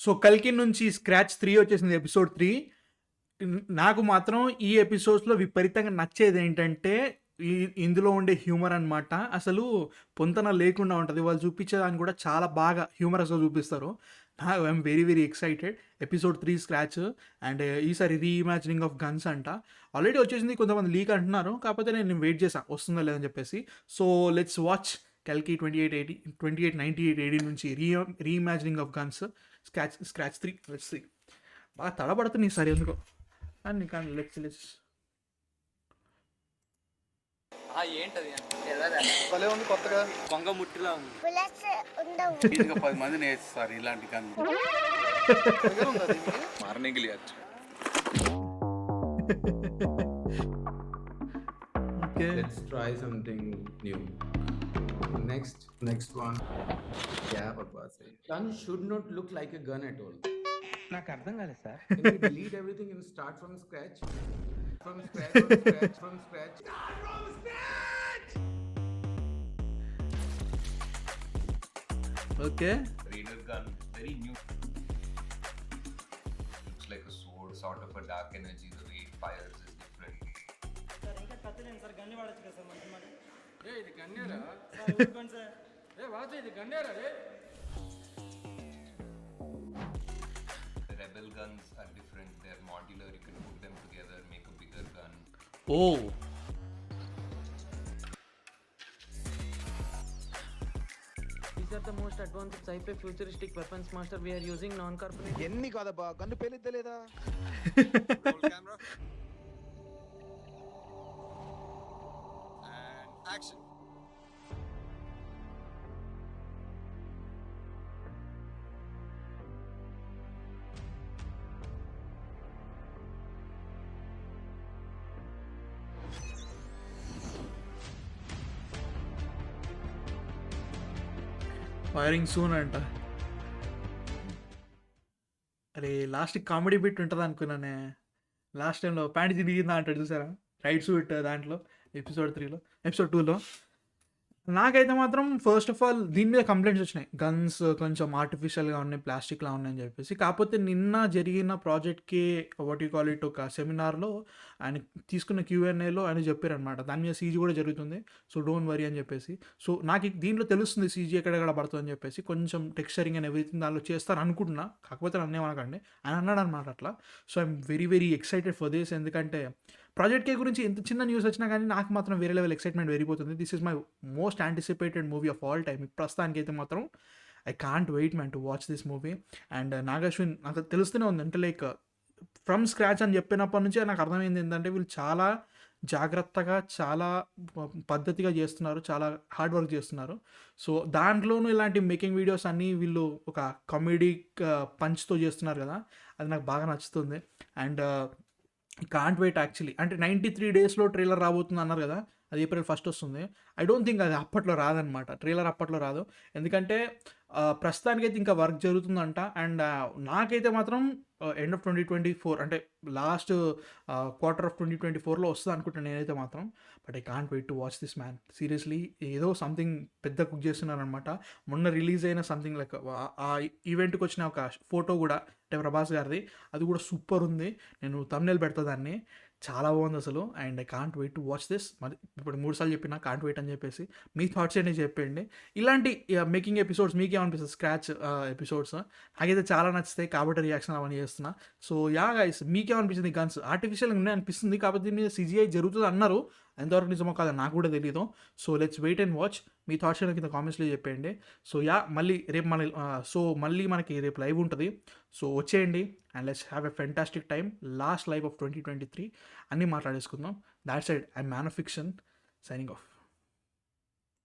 So 'కల్కి' నుంచి 'scratch 3' వచ్చేసింది ఎపిసోడ్ 3. నాకు మాత్రం ఈ ఎపిసోడ్స్‌లో విపరీతంగా నచ్చేదేంటంటే, ఇందులో ఉండే హ్యూమర్ అనమాట. అసలు పొంతన లేకుండా ఉంటది. వాళ్ళు చూపించేదాన్ని కూడా చాలా బాగా హ్యూమరస్‌గా చూపిస్తారు. I'm very very excited. Episode 3 scratch and ఈసారి రీఇమాజినింగ్ ఆఫ్ గన్స్ అంట. ఆల్రెడీ వచ్చేసింది. కొంతమంది లీక్ అంటున్నారు. కాకపోతే నేను వెయిట్ చేశా వస్తుందో లేదని చెప్పేసి. సో లెట్స్ వాచ్ 'కల్కి' 2898 AD నుంచి reimagining of guns scratch 3. Let's see. బాగా తడబడుతుంది ఈసారి ఎందుకో. కానీ లెట్స్ ఏంటది భలే ఉంది కొత్తగా. కొంగ ముట్టిలా ఉంది. ఇంకా 10 మంది నేర్చుస్తారు ఇలాంటి కన్ను. దగ్గర ఉందా దీనికి? मारने के लिए अच्छा okay. Let's try something new. Next one. क्या बकवास है? Gun should not look like a gun at all. నాకు అర్థం కాలేదు sir. Can we delete everything and start from scratch? From scratch. Okay. raider gun, very new. Looks like a sword, sort of a dark energy. The way it fires is different. ఇది గన్నేరా ఇది గన్నేరా The rebel guns are different. They're modular. You can put them together, make a bigger gun. Oh These are the most advanced sci-fi futuristic weapons, master. We are using non-carbonate. ఎన్ని కాదబ్బా, gun పేలిద్దా లేదా? Firing soon అంట. అరే last comedy bit ఉంటుంది అనుకున్నానే. Last టైంలో pant తిరిగిందా అంటాడు చూసారా, right suit దాంట్లో ఎపిసోడ్ 2లో. నాకైతే మాత్రం ఫస్ట్ ఆఫ్ ఆల్ దీని మీద కంప్లైంట్స్ వచ్చినాయి. గన్స్ కొంచెం ఆర్టిఫిషియల్గా ఉన్నాయి, ప్లాస్టిక్లా ఉన్నాయని చెప్పేసి. కాకపోతే నిన్న జరిగిన ప్రాజెక్ట్కి వాట్ యూ కాల్ ఇట్ ఒక సెమినార్లో ఆయన తీసుకున్న Q&Aలో ఆయన చెప్పారనమాట, దాని మీద CG కూడా జరుగుతుంది, సో డోంట్ వరీ అని చెప్పేసి. సో నాకు దీంట్లో తెలుస్తుంది CG ఎక్కడెక్కడ పడుతుంది అని చెప్పేసి. కొంచెం టెక్స్చరింగ్ అండ్ ఎవ్రీథింగ్ దానిలో చేస్తారు అనుకుంటున్నా, కాకపోతే నన్నేమనకండి, ఆయన అన్నాడు అనమాట అట్లా. So I'm very very excited for this. ఎందుకంటే ప్రాజెక్ట్ కే గురించి ఎంత చిన్న న్యూస్ వచ్చినా కానీ నాకు మాత్రం వేరే లెవెల్ ఎక్సైట్మెంట్ పెరిగిపోతుంది. This is my most anticipated movie of all time. ప్రస్తుతానికి అయితే మాత్రం I can't wait man to watch this movie. And Nag Ashwin నాకు తెలుస్తూనే ఉంది, అంటే లైక్ ఫ్రమ్ స్క్రాచ్ అని చెప్పినప్పటి నుంచే నాకు అర్థమైంది ఏంటంటే వీళ్ళు చాలా జాగ్రత్తగా, చాలా పద్ధతిగా చేస్తున్నారు, చాలా హార్డ్ వర్క్ చేస్తున్నారు. సో దాంట్లోనూ ఇలాంటి మేకింగ్ వీడియోస్ అన్నీ వీళ్ళు ఒక కామెడిక్ పంచ్తో చేస్తున్నారు కదా, అది నాకు బాగా నచ్చుతుంది. And can't wait actually. అంటే 93 daysలో ట్రైలర్ రాబోతుంది అన్నారు కదా, అది April 1 వస్తుంది. ఐ డోంట్ థింక్ అది అప్పట్లో రాదనమాట, ట్రైలర్ అప్పట్లో రాదు. ఎందుకంటే ప్రస్తుతానికైతే ఇంకా వర్క్ జరుగుతుందంట. అండ్ నాకైతే మాత్రం ఎండ్ ఆఫ్ 2024 అంటే లాస్ట్ క్వార్టర్ ఆఫ్ 2024లో వస్తుంది అనుకుంటాను నేనైతే మాత్రం. But I can't wait to watch this man. Seriously ఏదో సంథింగ్ పెద్ద కుక్ చేస్తున్నారనమాట. మొన్న రిలీజ్ అయిన సంథింగ్ లైక్ ఆ ఈవెంట్కి వచ్చిన ఒక ఫోటో కూడా, అంటే ప్రభాస్ గారిది, అది కూడా సూపర్ ఉంది. నేను థంబ్నెయిల్ పెడతా దాన్ని, చాలా బాగుంది అసలు. And I can't wait to watch this. మరి ఇప్పుడు 3 సార్లు చెప్పినా కాంట్ వెయిట్ అని చెప్పేసి. మీ థాట్స్ ఏంటి చెప్పండి. ఇలాంటి మేకింగ్ ఎపిసోడ్స్ మీకేమనిపిస్తుంది, స్క్రాచ్ ఎపిసోడ్స్? నాకైతే చాలా నచ్చుతాయి కాబట్టి రియాక్షన్ అవన్నీ చేస్తున్నా. సో యా గైస్, మీకేమనిపించింది? గన్స్ ఆర్టిఫిషియల్గా ఉన్నాయి అనిపిస్తుంది, కాకపోతే దీని మీద CGI జరుగుతుంది అన్నారు, ఎంతవరకు నిజమో కాదు నాకు కూడా తెలియదు. So let's wait and watch. మీ థాట్స్ కింద కామెంట్స్లో చెప్పేయండి. సో యా, మళ్ళీ రేపు మళ్ళీ మనకి రేపు లైవ్ ఉంటుంది. సో వచ్చేయండి and let's have a fantastic time. Last live of 2023 అన్నీ మాట్లాడేసుకుందాం. That side I man of fiction signing of.